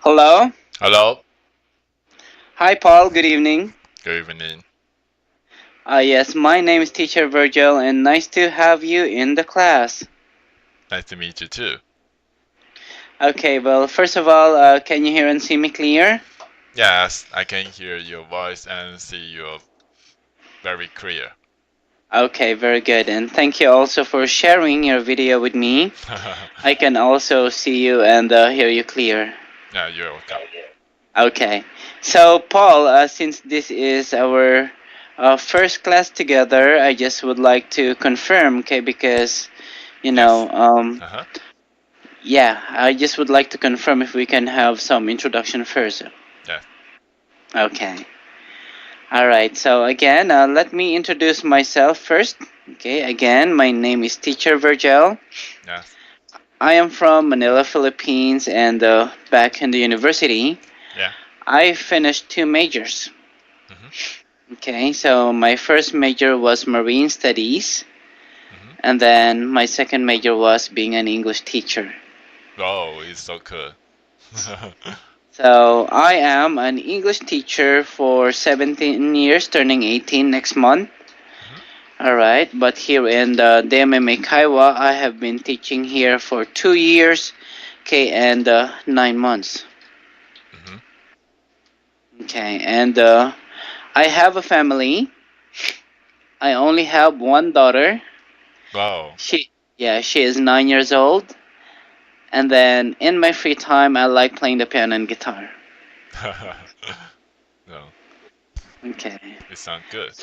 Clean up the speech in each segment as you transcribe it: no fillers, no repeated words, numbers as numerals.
Hello. Hello. Hi, Paul. Good evening. Good evening. Yes, my name is Teacher Virgil, and nice to have you in the class. Nice to meet you too. Okay, well, first of all, can you hear and see me clear? Yes, I can hear your voice and see you very clear. Okay, very good. And thank you also for sharing your video with me. I can also see you and hear you clear. Yeah, you're welcome. Okay. So, Paul, since this is our first class together, I just would like to confirm, okay, because, you Yes. know, Uh-huh. yeah, I just would like to confirm if we can have some introduction first. Yes. Okay. All right. So again, let me introduce myself first. Okay. Again, my name is Teacher Virgil. Yes. I am from Manila, Philippines, and back in the university, Yeah. I finished two majors. Mm-hmm. Okay. So my first major was Marine Studies, Mm-hmm. and then my second major was being an English teacher. Oh, it's so good. So I am an English teacher for 17 years, turning 18 next month. Mm-hmm. All right, but here in the DMMA Kaiwa, I have been teaching here for 2 years, okay, and 9 months. Mm-hmm. Okay, and I have a family. I only have one daughter. Wow. She is 9 years old. And then in my free time, I like playing the piano and guitar. No, Okay, it sounds good.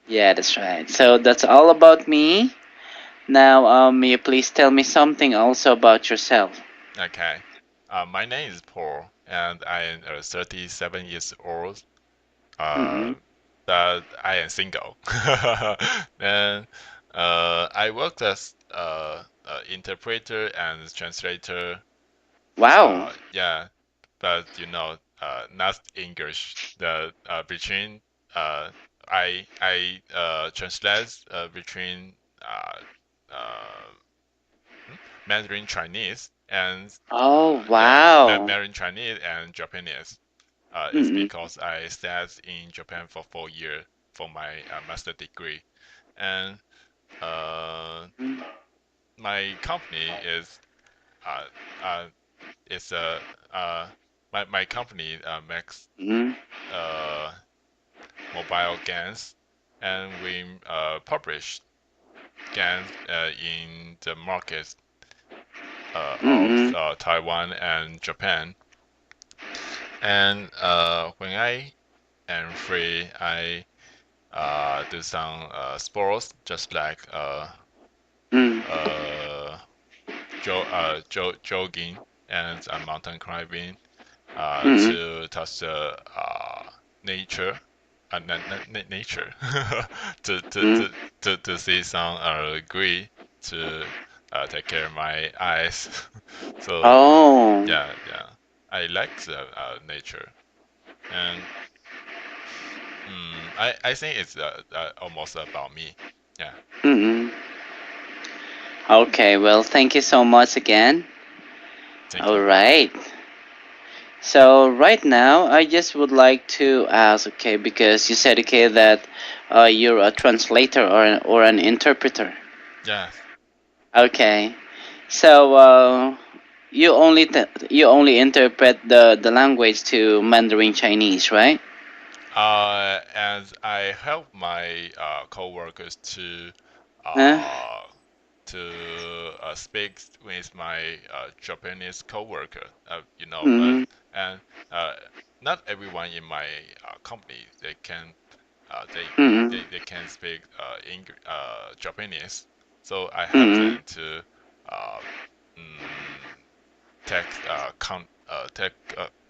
yeah, that's right. So that's all about me. Now, may you please tell me something also about yourself? Okay. My name is Paul, and I am 37 years old. Uh, Mm-mm. that I am single. And I worked as interpreter and translator. Wow. Yeah, but not English. The between uh, I translate between uh, uh, Mandarin Chinese and Oh, yeah, wow. Mandarin Chinese and Japanese. It's Mm-mm. because I stayed in Japan for 4 years for my master degree, and uh, my company uh, uh, is my company makes Mm-mm. uh, mobile games, and we publish games in the markets of Mm-mm. Taiwan and Japan. And when I am free, I do some sports, just like Mm. uh, jogging and mountain climbing Mm-mm. to touch the nature, nature, to, to, Mm. to, to see some green to take care of my eyes. So Oh. yeah, I like the nature, and I think it's almost about me. Yeah, Mm-mm. Okay, well, thank you so much again. thank All you. right. So right now, I just would like to ask, okay, because you said, okay, that you're a translator or an interpreter. Yeah. Okay. So you only interpret the language to Mandarin Chinese, right? And I help my coworkers Huh? uh, speak with my Japanese coworker. But Mm-hmm. and uh, not everyone in my company Mm-hmm. they can speak Japanese, so I help Mm-hmm. them to uh, mm, tech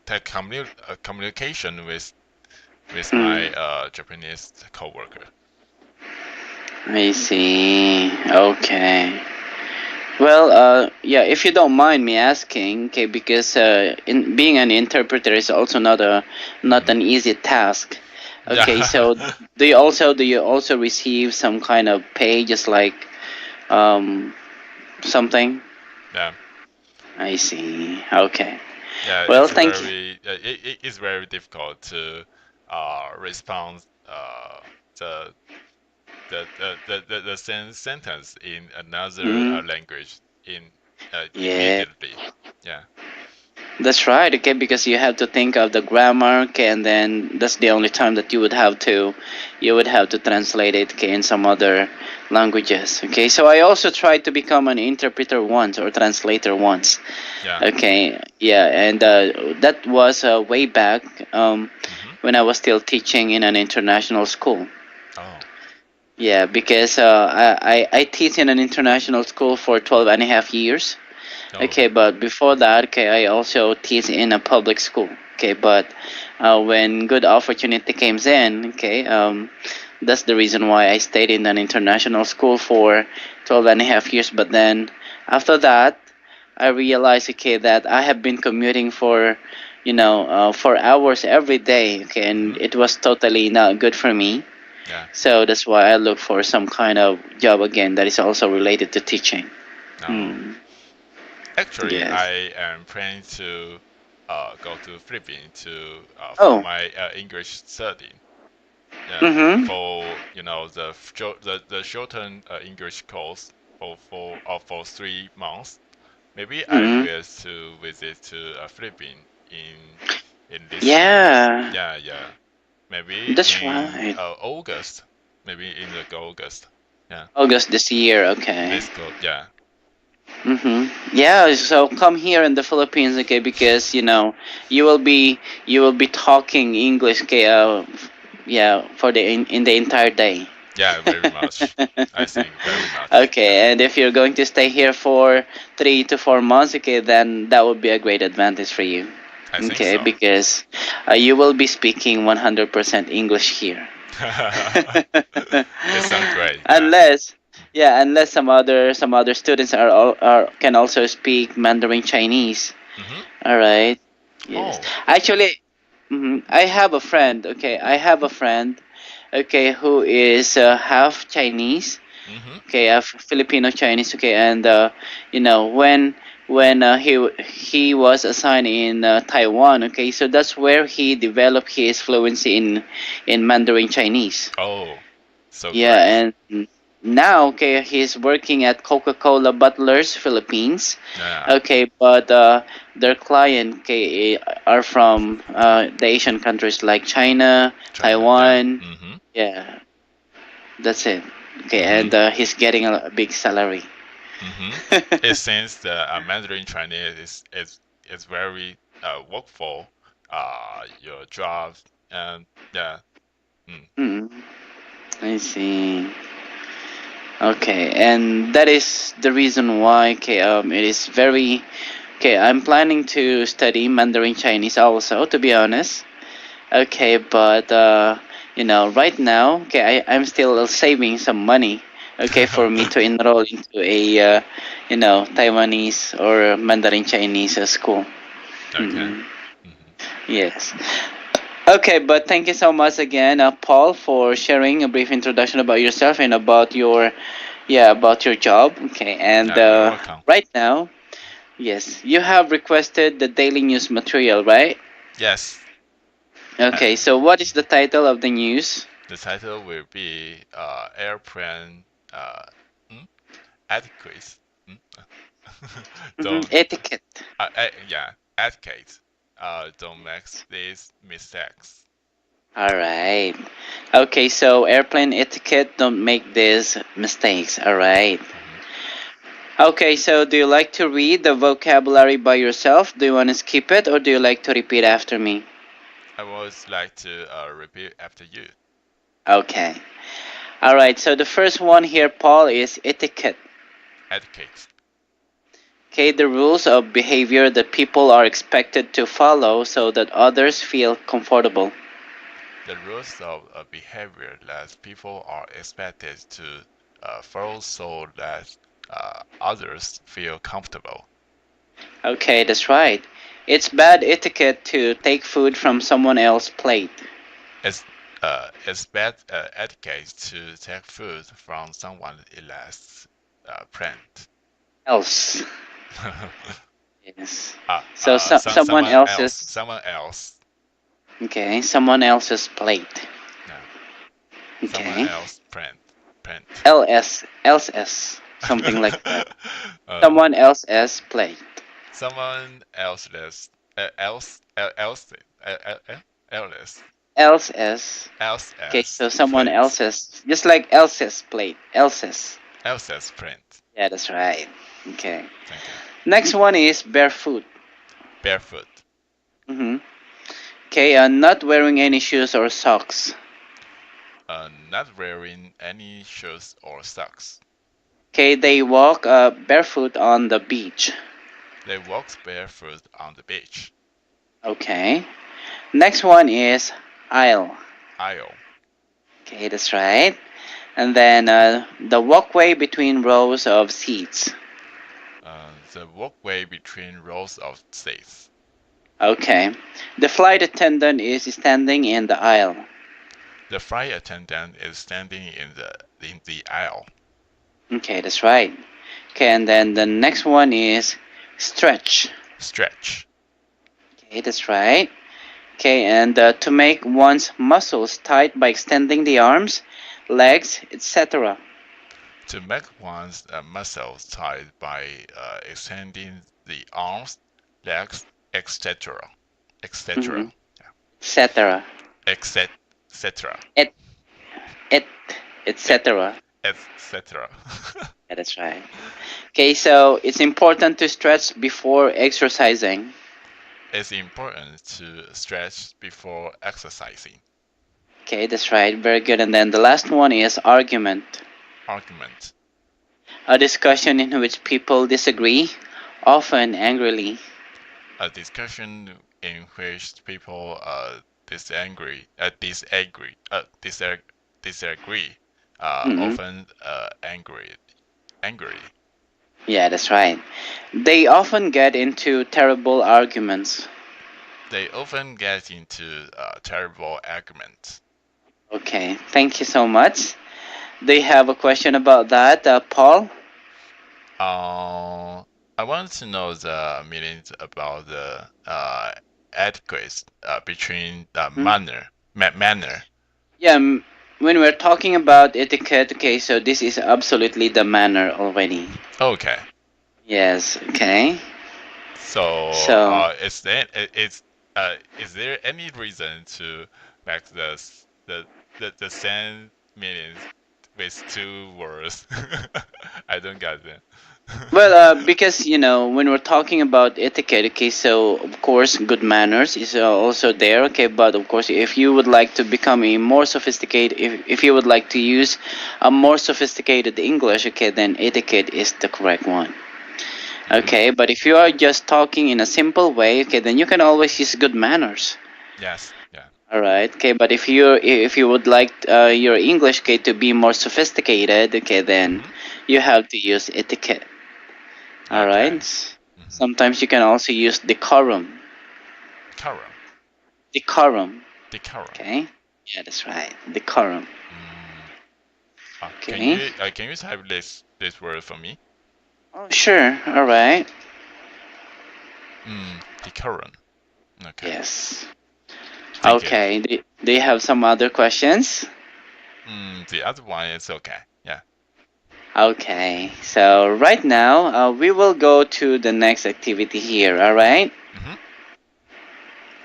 tech communication with my Mm. Japanese coworker. I see. Okay. Well, yeah, if you don't mind me asking, okay, because in being an interpreter is also not Hmm. an easy task. Okay, Yeah, so do you also receive some kind of pay, just like um something? yeah. I see. Okay. Yeah, Well, it's thank you. very it is very difficult to respond the the same sentence in another Mm, language in yeah. immediately. Yeah. That's right, okay, because you have to think of the grammar, okay, and then that's the only time that you would have to translate it, okay, in some other languages, okay. So I also tried to become an interpreter once or translator once, Yeah. okay, yeah, and that was way back Mm-hmm. when I was still teaching in an international school. Oh. Yeah, because I teach in an international school for 12 and a half years. Oh. Okay, but before that, okay, I also teach in a public school. Okay, but when good opportunity comes in, okay, that's the reason why I stayed in an international school for 12 and a half years. But then after that, I realized, okay, that I have been commuting for hours every day, okay, and Mm-hmm. it was totally not good for me. Yeah. So that's why I look for some kind of job again that is also related to teaching. No. Hmm. Actually, Yes. I am planning to go to Philippines to for Oh. my English study. Yeah, Mm-hmm. for the shortened English course for 3 months. Maybe I Mm-hmm. will to visit to Philippines in this year. Yeah, Yeah, yeah. Maybe that's in right. August. Maybe in the August. Yeah. August this year. Okay. This go. Yeah. Mm-hmm. Yeah. So come here in the Philippines, okay? Because you will be you will be talking English, okay? Yeah, for in the entire day. Yeah. Very much. I think very much. Yeah. Okay, and if you're going to stay here for 3 to 4 months, okay, then that would be a great advantage for you. I think Okay, so. because you will be speaking 100% English here. It sounds great. Yeah. unless unless some other students are can also speak Mandarin Chinese. Mm-hmm. All right. Yes. Oh. Actually, I have a friend. Okay, I have a friend. Okay, who is half Chinese. Mm-hmm. Okay, Filipino Chinese. Okay, and when he was assigned in Taiwan. Okay, so that's where he developed his fluency in Mandarin Chinese. Oh. So great. Yeah, and now, okay, he's working at Coca-Cola Bottlers Philippines. Yeah. Okay, but their client, okay, are from the Asian countries like China, China. Yeah. Taiwan. Mm-hmm. Yeah, that's it. Okay, Mm-hmm. and he's getting a big salary. Mm-hmm. It seems the Mandarin Chinese is very workful your jobs and yeah. Mm. Hmm, I see. Okay, and that is the reason why, okay, it is very, okay, I'm planning to study Mandarin Chinese also, to be honest. Okay, but right now, okay, I'm still saving some money, okay, for me to enroll into a Taiwanese or Mandarin Chinese school. Okay. Mm, Mm-hmm. yes. Okay, but thank you so much again, Paul, for sharing a brief introduction about yourself and about your job. Okay, and Yeah, you're welcome. right now, yes, you have requested the daily news material, right? Yes. Uh, Okay, so what is the title of the news? the title will be airplane uh hmm? adequate. Hmm? Don't Etiquette. yeah, etiquette. Don't make these mistakes. All right. Okay, so airplane etiquette, don't make these mistakes. All right. Hmm. Okay, so do you like to read the vocabulary by yourself? Do you want to skip it or do you like to repeat after me? I would like to repeat after you. Okay. All right, so the first one here, Paul, is etiquette. Etiquette. Okay, the rules of behavior that people are expected to follow so that others feel comfortable. The rules of behavior that people are expected to follow so that others feel comfortable. Okay, that's right. It's bad etiquette to take food from someone else's plate. It's it's bad etiquette to take food from someone else's plant. Else. Yes. So someone else. okay, someone else's plate. Yeah. Someone Okay. else print. LS, something like that. uh, Someone else's plate. someone else's else else else Else's. Okay, else's so someone plate. else's, just like else's plate. Else's. Else's print. Yeah, that's right. Okay. Thank you. Next one is barefoot. Barefoot. Mm-hmm. Okay, not wearing any shoes or socks. Not wearing any shoes or socks. Okay, they walk barefoot on the beach. They walk barefoot on the beach. Okay. Next one is aisle. Aisle. Okay, that's right. And then the walkway between rows of seats. The walkway between rows of seats. Okay. The flight attendant is standing in the aisle. The flight attendant is standing in the aisle. Okay, that's right. Okay, and then the next one is stretch. Stretch. Okay, that's right. Okay, and to make one's muscles tight by extending the arms, legs, etc. To make one's muscles tight by extending the arms, legs, etc. etc. Etc. etc. Et, et, etc. etc. Yeah, that's right. Okay, so it's important to stretch before exercising. It's important to stretch before exercising. Okay, that's right. Very good. And then the last one is argument. Argument. A discussion in which people disagree, often angrily. A discussion in which people disagree, often angry. Yeah, that's right. They often get into terrible arguments. They often get into terrible arguments. Okay, thank you so much. Do you have a question about that, Paul? I want to know the meaning about the etiquette between manner. Yeah, when we're talking about etiquette, okay, so this is absolutely the manner already. Okay. Yes, okay. So, So is there any reason to make the same meanings with two words? I don't get them. well, because when we're talking about etiquette, okay, so of course good manners is also there, okay, but of course if you would like to become a more sophisticated, if you would like to use a more sophisticated English, okay, then etiquette is the correct one. Okay, but if you are just talking in a simple way, okay, then you can always use good manners. Yes. Yeah. All right. Okay, but if you would like your English, okay, to be more sophisticated, okay, then you have to use etiquette. All Okay. right. Sometimes you can also use decorum. Decorum. Okay. Yeah, that's right. Decorum. Okay. Can you type this word for me? Oh, sure. All right. Decorum. Okay. Yes. Thank okay. Do you have some other questions? The other one is okay. Yeah. Okay. So right now, we will go to the next activity here. All right.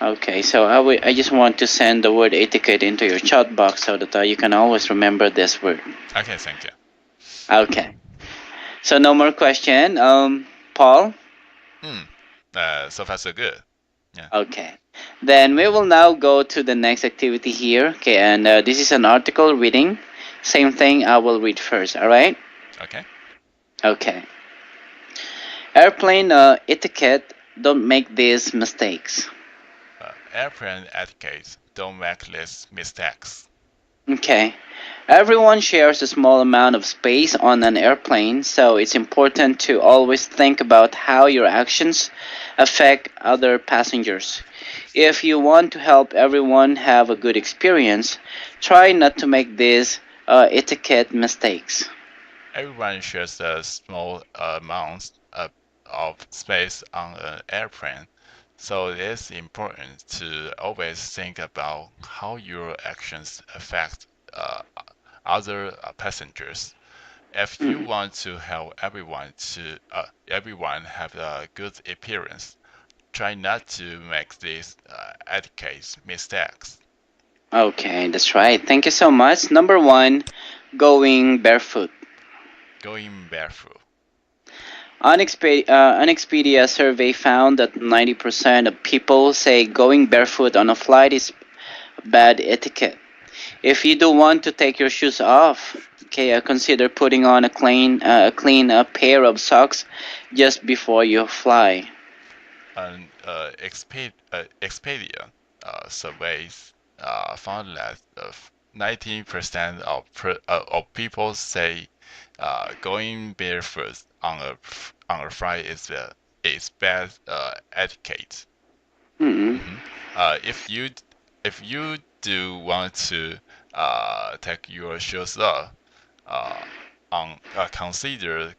Okay. So I just want to send the word etiquette into your chat box so that you can always remember this word. Okay. Thank you. Okay. So no more question. Paul. So far so good. Yeah. Okay. Then we will now go to the next activity here. Okay, and this is an article reading. Same thing, I will read first, alright? Okay. Okay. Airplane etiquette, don't make these mistakes. Airplane etiquette, don't make these mistakes. Okay. Everyone shares a small amount of space on an airplane, so it's important to always think about how your actions affect other passengers. If you want to help everyone have a good experience, try not to make these etiquette mistakes. Everyone shares a small amount of space on an airplane. So it is important to always think about how your actions affect other passengers. If you Mm. want to help everyone have a good appearance, try not to make these etiquette mistakes. Okay, that's right. Thank you so much. Number one, going barefoot. Going barefoot. An Expedia survey found that 90% of people say going barefoot on a flight is bad etiquette. If you do want to take your shoes off, okay, consider putting on a clean pair of socks just before you fly. And Expedia surveys found that 90% of people say going barefoot on a flight is bad etiquette. Mm-hmm. Mhm. If you do want to take your shoes off, uh, consider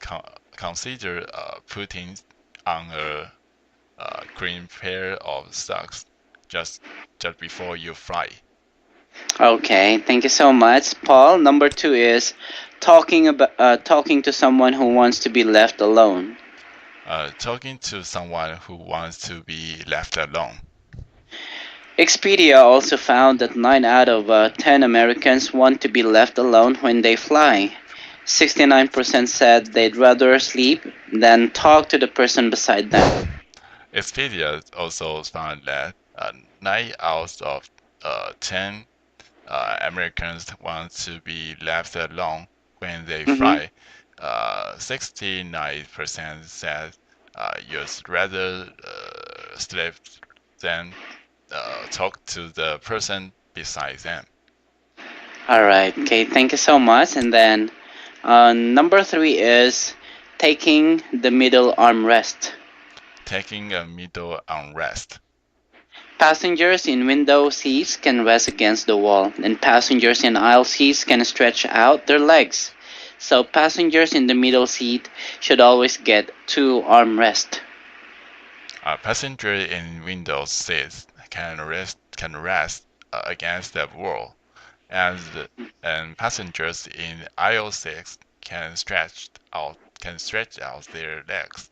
putting on a clean pair of socks just just before you fly. Okay, thank you so much, Paul. Number two is talking to someone who wants to be left alone. Talking to someone who wants to be left alone. Expedia also found that 9 out of 10 Americans want to be left alone when they fly. 69% said they'd rather sleep than talk to the person beside them. Expedia also found that 9 out of 10 Americans want to be left alone when they Mm-hmm. fly. 69% said you'd rather sleep than talk to the person beside them. All right. Okay. Thank you so much. And then number three is taking the middle armrest. Taking a middle armrest. Passengers in window seats can rest against the wall, and passengers in aisle seats can stretch out their legs. So passengers in the middle seat should always get two armrests. Passengers in window seats can rest against the wall, and passengers in aisle seats can stretch out their legs.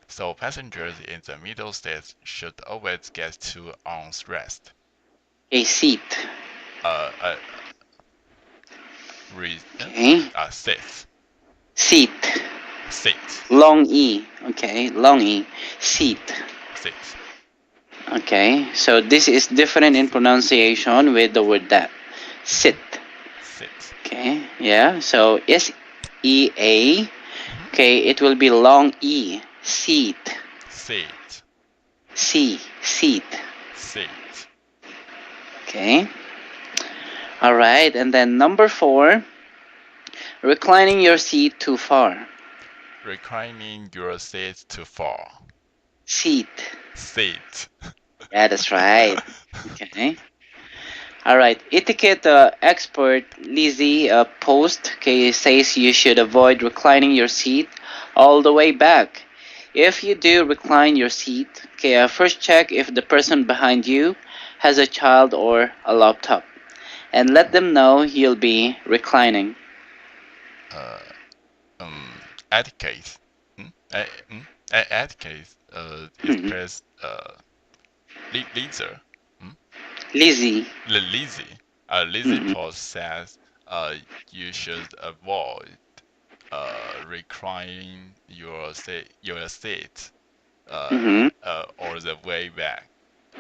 So passengers in the middle seats should always get 2 arms rest. A seat. Uh, uh, re, Okay. Seats. Seat. Seats. Long E. Okay. Long E. Seat. Seats. Okay. So this is different in pronunciation with the word that. Sit. Seats. Okay. Yeah. So SEA. Mhm. Okay. It will be long E. Seat. Seat. Seat. Seat. Okay. All right. And then number four, reclining your seat too far. Reclining your seat too far. Seat. Seat. Yeah, that's right. Okay. All right. Etiquette expert Lizzie Post says you should avoid reclining your seat all the way back. If you do recline your seat, first check if the person behind you has a child or a laptop, and let them know you'll be reclining. uh, Etiquette. Etiquette is Mhm. press Lizzie. Lizzie. Lizzie. Lizzie Mhm. Post says you should avoid reclining your seat Mhm. or the way back.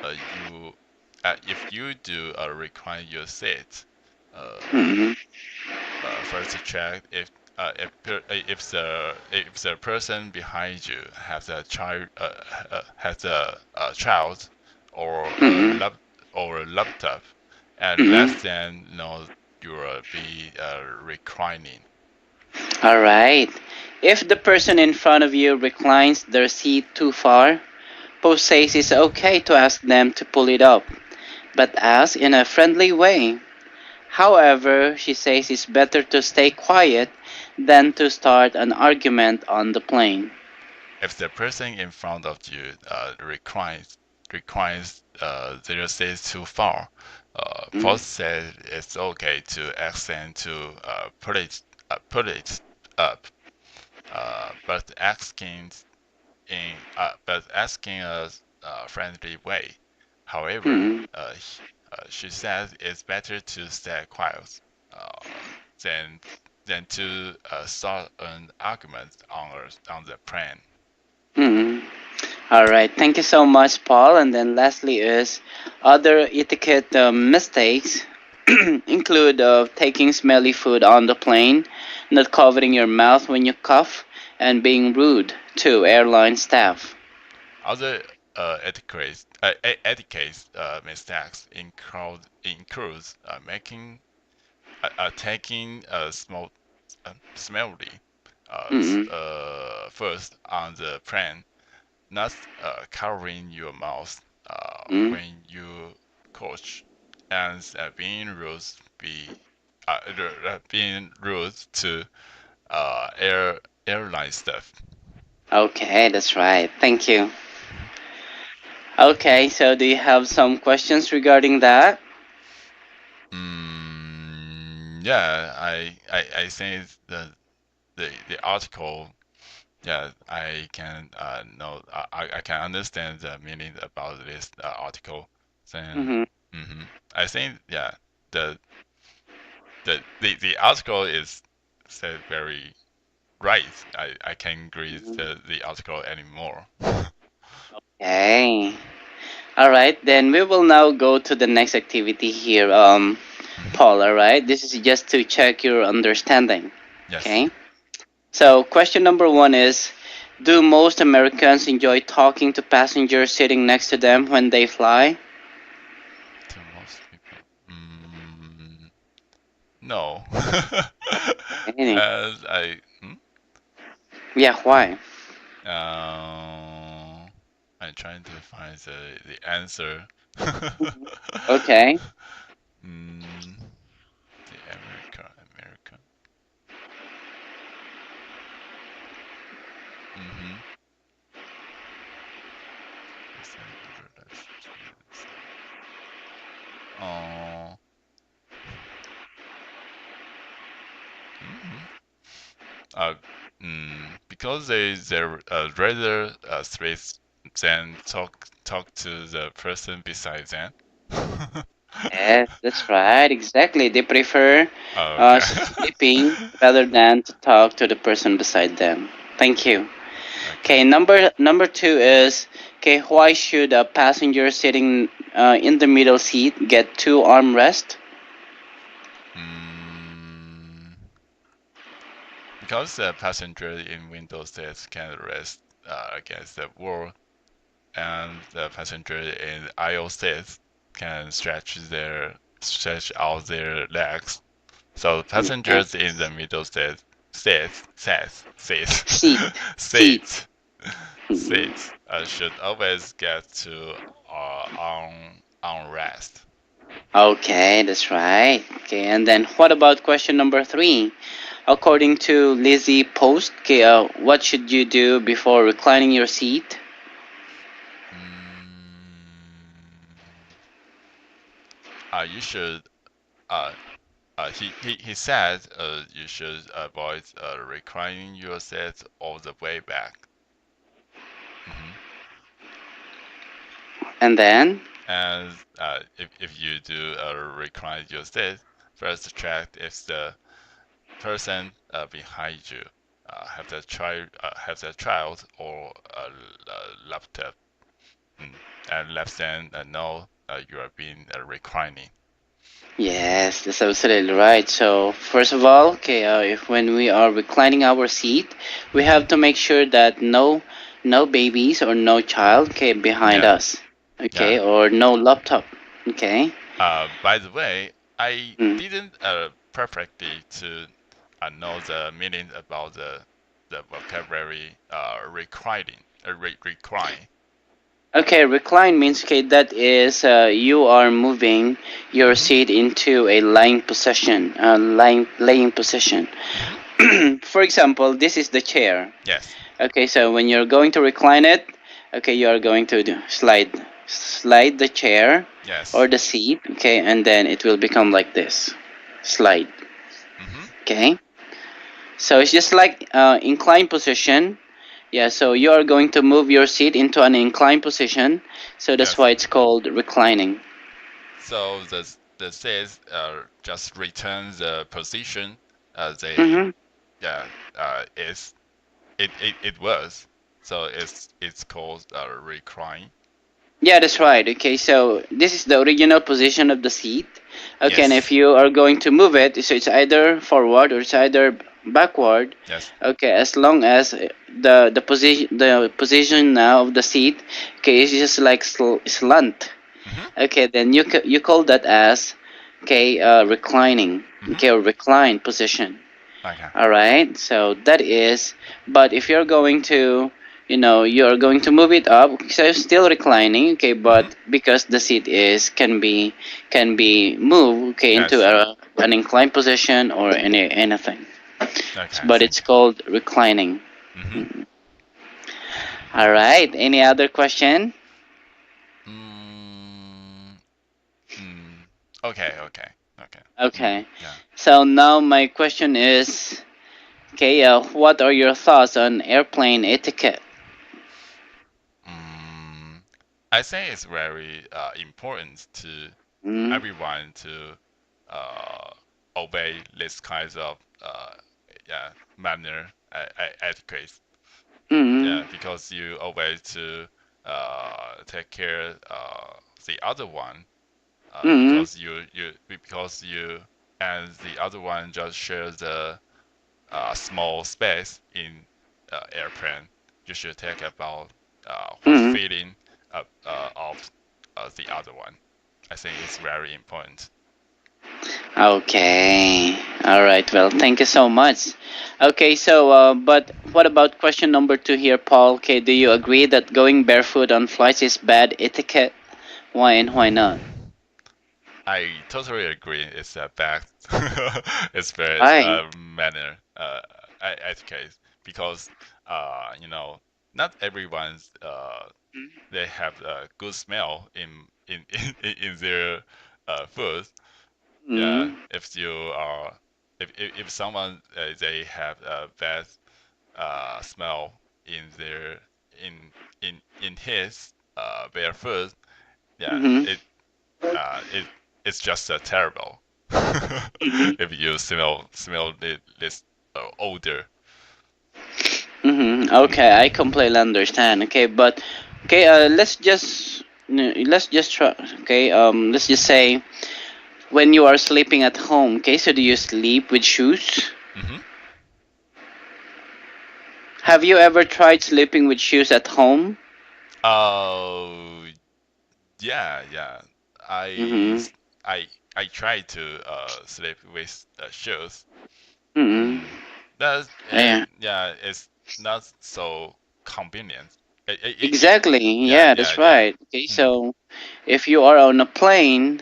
You If you do recline your seat, uh, Mhm. first check if the person behind you has a child or a Mhm. laptop, and let Mhm. them know you will be reclining. All right. If the person in front of you reclines their seat too far, Post says it's okay to ask them to pull it up, but ask in a friendly way. However, she says it's better to stay quiet than to start an argument on the plane. if the person in front of you reclines their seat too far, first said it's okay to accent to put it up, but asking a friendly way. However, she says it's better to stay quiet than to start an argument on the plane. Mm-hmm. All right. Thank you so much, Paul. And then lastly is other etiquette mistakes include taking smelly food on the plane, not covering your mouth when you cough, and being rude to airline staff. Other etiquette mistakes includes taking a smelly Mm-hmm. first on the plane, not covering your mouth Mm-hmm. when you coach, and uh, being rude to airline staff. Okay, that's right. Thank you. Okay, so do you have some questions regarding that? Yeah, I think the article. Yeah, I can know. I can understand the meaning about this article. Then, Mm-hmm. hmm I think yeah, the the article is said very right. I can agree the article anymore. Okay. All right, then we will now go to the next activity here, hmm Paul. All right, this is just to check your understanding. Yes. Okay. So, question number one is, do most Americans enjoy talking to passengers sitting next to them when they fly? To most people. No. Okay. As I Yeah, why? I'm trying to find the answer. Okay. mm, the American. Mm-hmm. Oh. Mm-hmm. Uh, because they're rather straight than talk to the person beside them. Yes, that's right. Exactly. They prefer Okay. sleeping rather than to talk to the person beside them. Thank you. Okay. Okay, number two is, okay, why should a passenger sitting in the middle seat get two armrests? Mm, because the passenger in window seats can rest against the wall, and the passenger in aisle seats can stretch out their legs. So Yes. passengers in the middle Seat. Seat. seats Mhm. should always get to on rest. Okay, that's right. Okay, and then what about question number three? According to Lizzie Post, okay, what should you do before reclining your seat? Mm, you should he said you should avoid reclining your seat all the way back. hmm And then, And if you do recline your seat, first check if the person behind you have the child or a laptop, and let them know you are being reclining. yes, that's absolutely right. So, first of all, okay, if when we are reclining our seat, we hmm have to make sure that no babies or no child, okay, behind Yeah, us, okay, yeah. or no laptop, okay. By the way, I Mm. didn't perfectly to know the meaning about the vocabulary reclining, recline. Okay, recline means, okay, that is you are moving your hmm seat into a lying position, laying position. hmm For example, this is the chair. Yes. Okay, so when you're going to recline it, okay, you are going to slide the chair or Yes. the seat, okay, and then it will become like this, slide. Mm-hmm. Okay, so it's just like inclined position. Yeah, so you are going to move your seat into an inclined position, so that's Yes. why it's called reclining. So the says just returns the position they Mm-hmm. yeah is it was. So it's called recline. Yeah, that's right. Okay, so this is the original position of the seat. Okay, and if Yes. you are going to move it, so it's either forward or it's either backward. Yes. Okay, as long as the position now of the seat, okay, is just like slant. Mm-hmm. Okay, then you call that as okay reclining. Mm-hmm. Okay, or recline position. Okay. All right, so that is, but if you're going to, you're going to move it up, so it's still reclining, okay, Mm-hmm. but because the seat is can be moved, okay, into Yes. an inclined position or anything, Okay. but Thank it's called reclining. you. Mm-hmm. Mm. All right, any other question? Mm, mm. Okay. Okay. Okay. Okay, Yeah. so now my question is, okay, what are your thoughts on airplane etiquette? Mm, I think it's very important to Mm, everyone to uh, obey this kinds of yeah manner etiquette. mm, Yeah, because you always to take care the other one mm, because you and the other one just shares the small space in airplane. You should take about what mm. feeling of the other one. I think it's very important. Okay. All right. Well, thank you so much. Okay. So, but what about question number two here, Paul? Okay. Do you agree that going barefoot on flights is bad etiquette? Why and why not? I totally agree. It's a bad, it's very Why? manner etiquette because not everyone's they have a good smell in their food. Yeah, Mm, if you are if someone they have a bad smell in their in his their food, yeah, mm-hmm, it it's just terrible mm-hmm, if you smell this odor. mm-hmm. Okay, I completely understand. Okay, but okay, let's just try. Okay, let's just say when you are sleeping at home. Okay, so do you sleep with shoes? Hmm. Have you ever tried sleeping with shoes at home? Oh yeah, yeah. I Mm-hmm. s- I I try to sleep with shoes. Mm-hmm. Mm. That's Yeah. yeah. It's not so convenient. Exactly. Yeah, Yeah, yeah, that's yeah. right. Okay, Mm. so if you are on a plane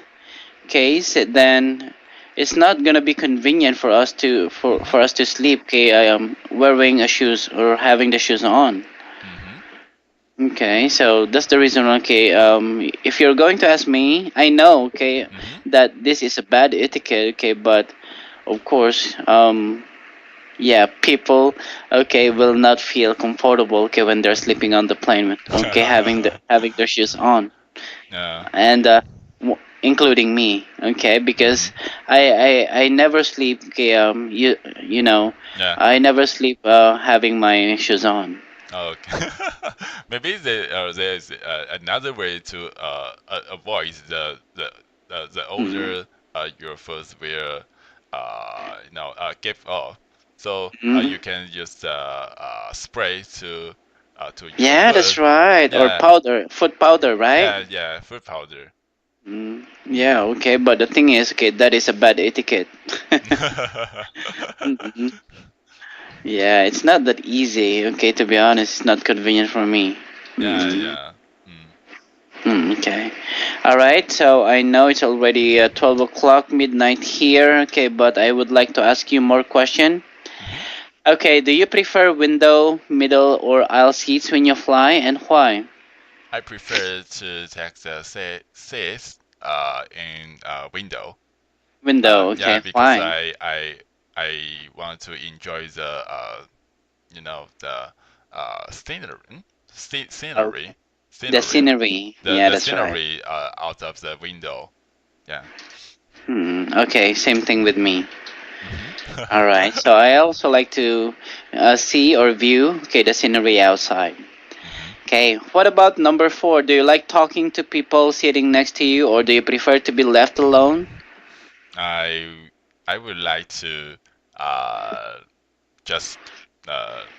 case, then it's not gonna be convenient for us to for Mhm. for us to sleep. Okay, I am wearing a shoes or having the shoes on. Mhm. Okay, so that's the reason. Okay, if you're going to ask me, I know. Okay, Mhm. that this is a bad etiquette. Okay, but of course, yeah, people, okay, will not feel comfortable, okay, when they're sleeping on the plane, okay, having their shoes on, Yeah. and including me, okay, because Mhm. I never sleep, okay, Yeah. I never sleep having my shoes on. Okay. Maybe there's another way to avoid the Mm-hmm. older your first will give off. So Mm-hmm. you can use spray to your Yeah, that's foot. right. Or Yeah, powder, foot powder, right? yeah, yeah, foot powder. Mm, yeah, Mm. okay, but the thing is, okay, that is a bad etiquette. Mhm. Yeah, it's not that easy. Okay, to be honest, it's not convenient for me. Yeah, Mm, yeah. Mm. okay. All right. So I know it's already 12 o'clock midnight here. Okay, but I would like to ask you more question. Mhm. Okay, do you prefer window, middle, or aisle seats when you fly, and why? I prefer to take the seats in window. Window, Yeah, okay, because why? I want to enjoy the the scenery, Okay. scenery, The scenery, scenery, yeah, the that's right. scenery out of the window. Yeah. Okay, same thing with me. All Mm-hmm. right, so I also like to see or view, okay, the scenery outside. Mm-hmm. Okay, what about number four? Do you like talking to people sitting next to you, or do you prefer to be left alone? I would like to uh just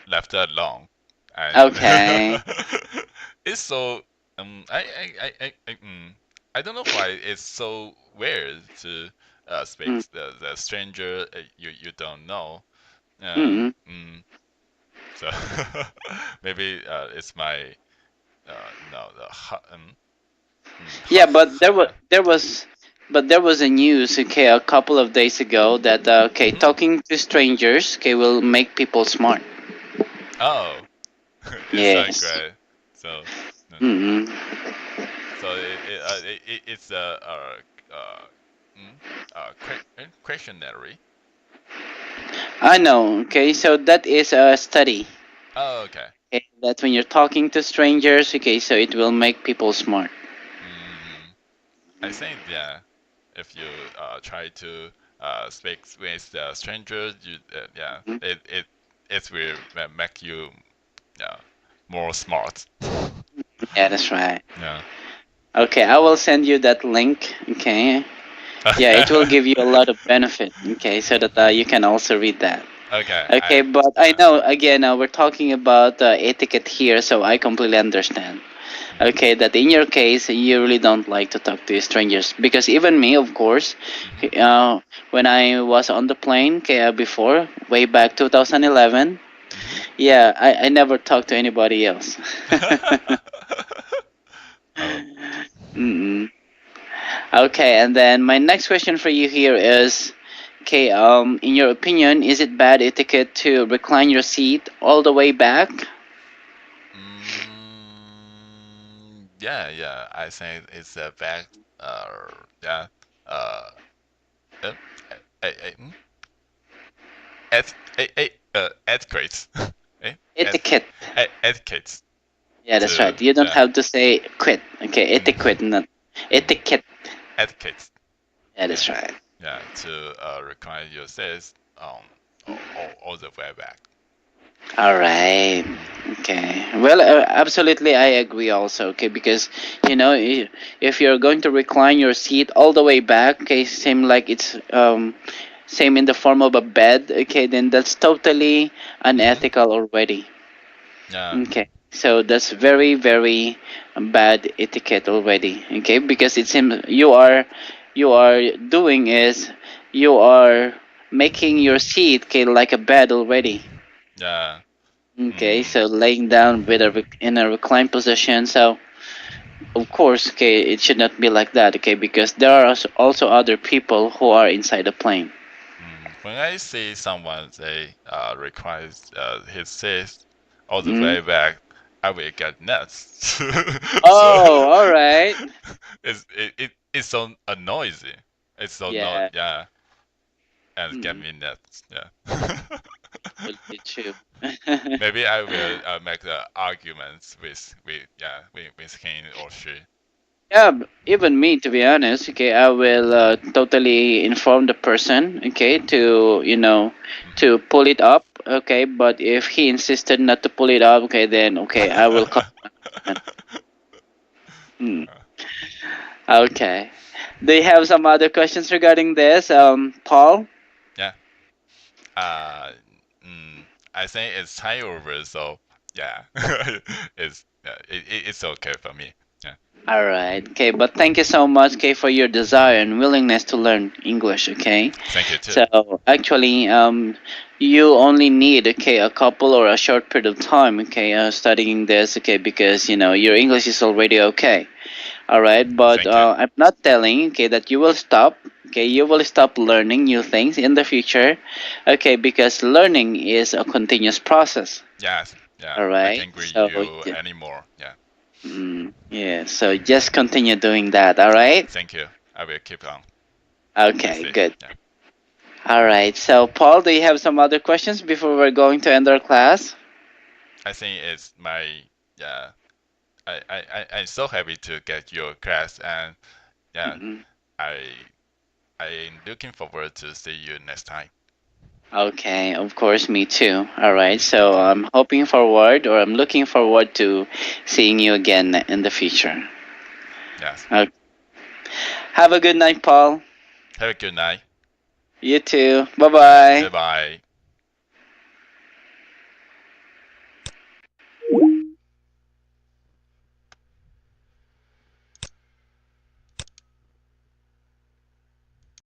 left alone, and Okay. it's so I don't know why it's so weird to speak Mm, the stranger you don't know. mm. So maybe it's my no the Yeah, but there was yeah. a news, okay, a couple of days ago that okay, Hmm. talking to strangers, okay, will make people smart. Oh, it's Yes. great. So mm, Mm. so it's uh, mm, questionary. I know. Okay, so that is a study. Oh, okay. Okay, that when you're talking to strangers, okay, so it will make people smart. Mm, I think yeah, if you try to speak with strangers, you yeah, Mhm. it will make you yeah more smart. Yeah, that's right. Yeah. Okay, I will send you that link. Okay. Yeah, it will Okay. give you a lot of benefit. Okay, so that you can also read that. Okay. Okay, I but I know again we're talking about etiquette here, so I completely understand. mhm, Okay, that in your case you really don't like to talk to strangers because even me, of course, mhm, when I was on the plane, okay, before way back 2011, mhm. yeah, I never talked to anybody else. Oh. Mm-mm. Okay, and then my next question for you here is, okay, in your opinion, is it bad etiquette to recline your seat all the way back? Yeah, yeah. I think it's a back. Yeah. Uh. Uh. eh, eh, mm, etiquette. Eh? Etiquette. Etiquette. Yeah, that's To right. You don't yeah. have to say quit. Okay, Mm, etiquette, not mm, etiquette. etiquette. Yeah, Yeah. that's right. Yeah. To recline your seats all the way back. All right. Mm, Okay. Well, absolutely, I agree also. Okay, because if you're going to recline your seat all the way back, okay, same like it's same in the form of a bed. Okay, then that's totally mm-hmm. unethical already. Yeah. Okay. So that's very, very bad etiquette already. Okay, because it seems you are doing is you are making your seat okay like a bed already. Yeah. Okay, Mm, so laying down with in a reclined position. So of course, okay, it should not be like that. Okay, because there are also other people who are inside the plane. When I see someone say requires his seat all the Mm. way back, I will get nuts. So Oh, all right. it's so noisy. It's so no Yeah, yeah, and get mm, me nuts. Yeah. absolutely true. Maybe I will make the arguments with him or she. Yeah, even me, to be honest, okay, I will totally inform the person, okay, to Hmm. to pull it up, okay. But if he insisted not to pull it up, okay, then okay, I will call. Hmm. Okay. Do you have some other questions regarding this, Paul? Yeah. Uh, mm, I think it's time over, so yeah, it's okay for me. Yeah. All right. Okay, but thank you so much, okay, for your desire and willingness to learn English. Okay. Thank you too. So actually, you only need okay a couple or a short period of time, okay, studying this, okay, because your English is already okay. All right, but Thank you. I'm not telling okay that you will stop, Okay, you will stop learning new things in the future. Okay, because learning is a continuous process. Yes. Yeah. All I right. can't agree So you anymore. Yeah. yeah. So just continue doing that. All right. Thank you. I will keep on. I Okay. see. Good. Yeah. All right. So Paul, do you have some other questions before we're going to end our class? I think it's my yeah. I'm so happy to get your class, and yeah, Mhm. I I'm looking forward to see you next time. Okay, of course, me too. All right, so Thank you. I'm looking forward to seeing you again in the future. Yes. Okay. Have a good night, Paul. Have a good night. You too. Bye All right. Bye bye. bye.